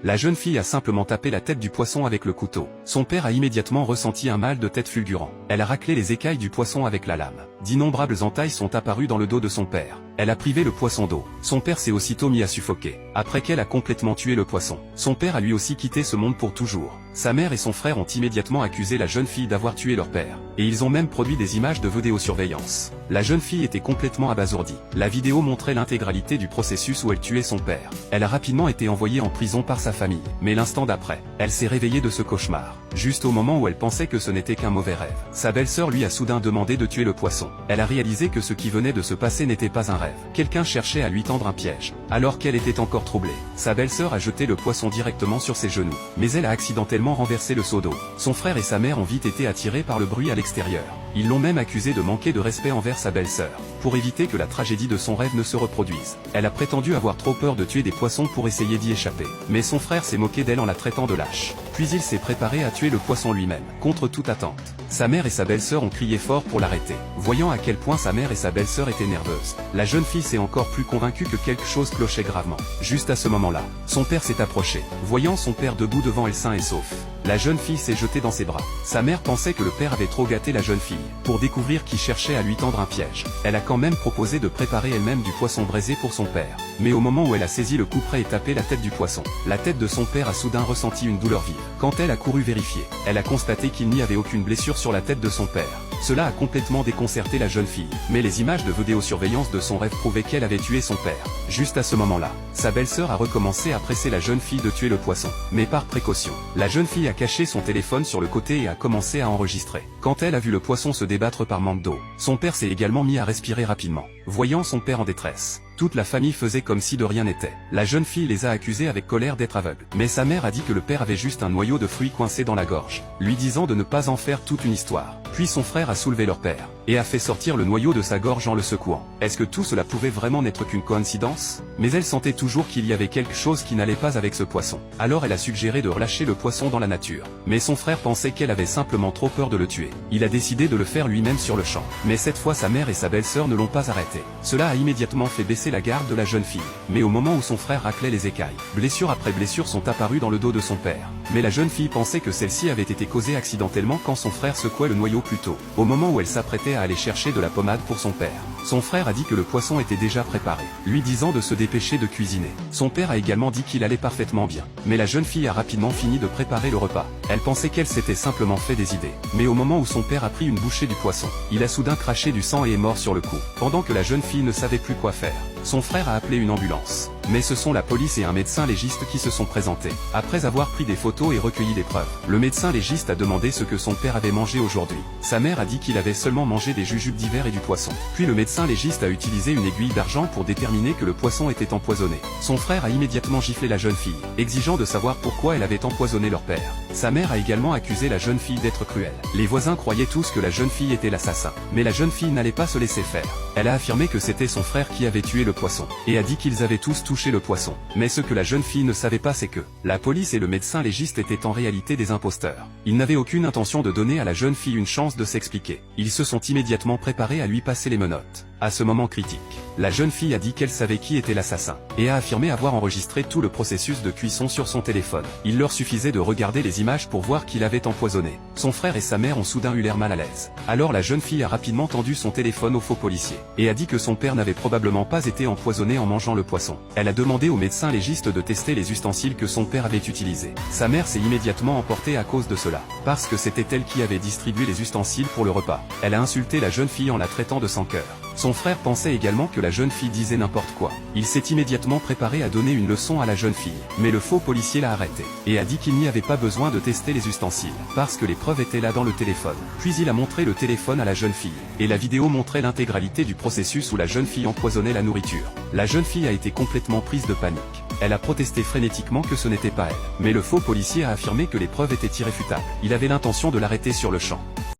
La jeune fille a simplement tapé la tête du poisson avec le couteau. Son père a immédiatement ressenti un mal de tête fulgurant. Elle a raclé les écailles du poisson avec la lame. D'innombrables entailles sont apparues dans le dos de son père. Elle a privé le poisson d'eau. Son père s'est aussitôt mis à suffoquer. Après qu'elle a complètement tué le poisson, son père a lui aussi quitté ce monde pour toujours. Sa mère et son frère ont immédiatement accusé la jeune fille d'avoir tué leur père. Et ils ont même produit des images de vidéosurveillance. La jeune fille était complètement abasourdie. La vidéo montrait l'intégralité du processus où elle tuait son père. Elle a rapidement été envoyée en prison par sa famille. Mais l'instant d'après, elle s'est réveillée de ce cauchemar. Juste au moment où elle pensait que ce n'était qu'un mauvais rêve. Sa belle-sœur lui a soudain demandé de tuer le poisson. Elle a réalisé que ce qui venait de se passer n'était pas un rêve. Quelqu'un cherchait à lui tendre un piège. Alors qu'elle était encore troublée, sa belle-sœur a jeté le poisson directement sur ses genoux. Mais elle a accidentellement renversé le seau d'eau. Son frère et sa mère ont vite été attirés par le bruit à l'extérieur. Ils l'ont même accusée de manquer de respect envers sa belle-sœur. Pour éviter que la tragédie de son rêve ne se reproduise, elle a prétendu avoir trop peur de tuer des poissons pour essayer d'y échapper. Mais son frère s'est moqué d'elle en la traitant de lâche. Puis il s'est préparé à tuer le poisson lui-même, contre toute attente. Sa mère et sa belle-sœur ont crié fort pour l'arrêter. Voyant à quel point sa mère et sa belle-sœur étaient nerveuses, la jeune fille s'est encore plus convaincue que quelque chose clochait gravement. Juste à ce moment-là, son père s'est approché. Voyant son père debout devant elle sain et sauf, la jeune fille s'est jetée dans ses bras. Sa mère pensait que le père avait trop gâté la jeune fille. Pour découvrir qui cherchait à lui tendre un piège, elle a quand même proposé de préparer elle-même du poisson braisé pour son père. Mais au moment où elle a saisi le couperet et tapé la tête du poisson, la tête de son père a soudain ressenti une douleur vive. Quand elle a couru vérifier, elle a constaté qu'il n'y avait aucune blessure sur la tête de son père. Cela a complètement déconcerté la jeune fille, mais les images de vidéosurveillance de son rêve prouvaient qu'elle avait tué son père. Juste à ce moment-là, sa belle-sœur a recommencé à presser la jeune fille de tuer le poisson. Mais par précaution, la jeune fille a caché son téléphone sur le côté et a commencé à enregistrer. Quand elle a vu le poisson se débattre par manque d'eau, son père s'est également mis à respirer rapidement. Voyant son père en détresse, toute la famille faisait comme si de rien n'était. La jeune fille les a accusés avec colère d'être aveugles. Mais sa mère a dit que le père avait juste un noyau de fruits coincé dans la gorge, lui disant de ne pas en faire toute une histoire. Puis son frère a soulevé leur père, et a fait sortir le noyau de sa gorge en le secouant. Est-ce que tout cela pouvait vraiment n'être qu'une coïncidence? Mais elle sentait toujours qu'il y avait quelque chose qui n'allait pas avec ce poisson. Alors elle a suggéré de relâcher le poisson dans la nature. Mais son frère pensait qu'elle avait simplement trop peur de le tuer. Il a décidé de le faire lui-même sur le champ. Mais cette fois sa mère et sa belle-sœur ne l'ont pas arrêté. Cela a immédiatement fait baisser la garde de la jeune fille. Mais au moment où son frère raclait les écailles, blessure après blessure sont apparues dans le dos de son père. Mais la jeune fille pensait que celle-ci avait été causée accidentellement quand son frère secouait le noyau plus tôt, au moment où elle s'apprêtait à aller chercher de la pommade pour son père. Son frère a dit que le poisson était déjà préparé, lui disant de se dépêcher de cuisiner. Son père a également dit qu'il allait parfaitement bien. Mais la jeune fille a rapidement fini de préparer le repas. Elle pensait qu'elle s'était simplement fait des idées. Mais au moment où son père a pris une bouchée du poisson, il a soudain craché du sang et est mort sur le coup. Pendant que la jeune fille ne savait plus quoi faire, son frère a appelé une ambulance. Mais ce sont la police et un médecin légiste qui se sont présentés. Après avoir pris des photos et recueilli des preuves, le médecin légiste a demandé ce que son père avait mangé aujourd'hui. Sa mère a dit qu'il avait seulement mangé des jujubes d'hiver et du poisson. Puis le médecin légiste a utilisé une aiguille d'argent pour déterminer que le poisson était empoisonné. Son frère a immédiatement giflé la jeune fille, exigeant de savoir pourquoi elle avait empoisonné leur père. Sa mère a également accusé la jeune fille d'être cruelle. Les voisins croyaient tous que la jeune fille était l'assassin. Mais la jeune fille n'allait pas se laisser faire. Elle a affirmé que c'était son frère qui avait tué le poisson, et a dit qu'ils avaient tous touché le poisson. Mais ce que la jeune fille ne savait pas, c'est que la police et le médecin légiste étaient en réalité des imposteurs. Ils n'avaient aucune intention de donner à la jeune fille une chance de s'expliquer. Ils se sont immédiatement préparés à lui passer les menottes. À ce moment critique, la jeune fille a dit qu'elle savait qui était l'assassin, et a affirmé avoir enregistré tout le processus de cuisson sur son téléphone. Il leur suffisait de regarder les images pour voir qu'il avait empoisonné. Son frère et sa mère ont soudain eu l'air mal à l'aise. Alors la jeune fille a rapidement tendu son téléphone au faux policier, et a dit que son père n'avait probablement pas été empoisonné en mangeant le poisson. Elle a demandé au médecin légiste de tester les ustensiles que son père avait utilisés. Sa mère s'est immédiatement emportée à cause de cela, parce que c'était elle qui avait distribué les ustensiles pour le repas. Elle a insulté la jeune fille en la traitant de sans cœur. Son frère pensait également que la jeune fille disait n'importe quoi. Il s'est immédiatement préparé à donner une leçon à la jeune fille. Mais le faux policier l'a arrêté, et a dit qu'il n'y avait pas besoin de tester les ustensiles, parce que les preuves étaient là dans le téléphone. Puis il a montré le téléphone à la jeune fille, et la vidéo montrait l'intégralité du processus où la jeune fille empoisonnait la nourriture. La jeune fille a été complètement prise de panique. Elle a protesté frénétiquement que ce n'était pas elle. Mais le faux policier a affirmé que les preuves étaient irréfutables. Il avait l'intention de l'arrêter sur le champ.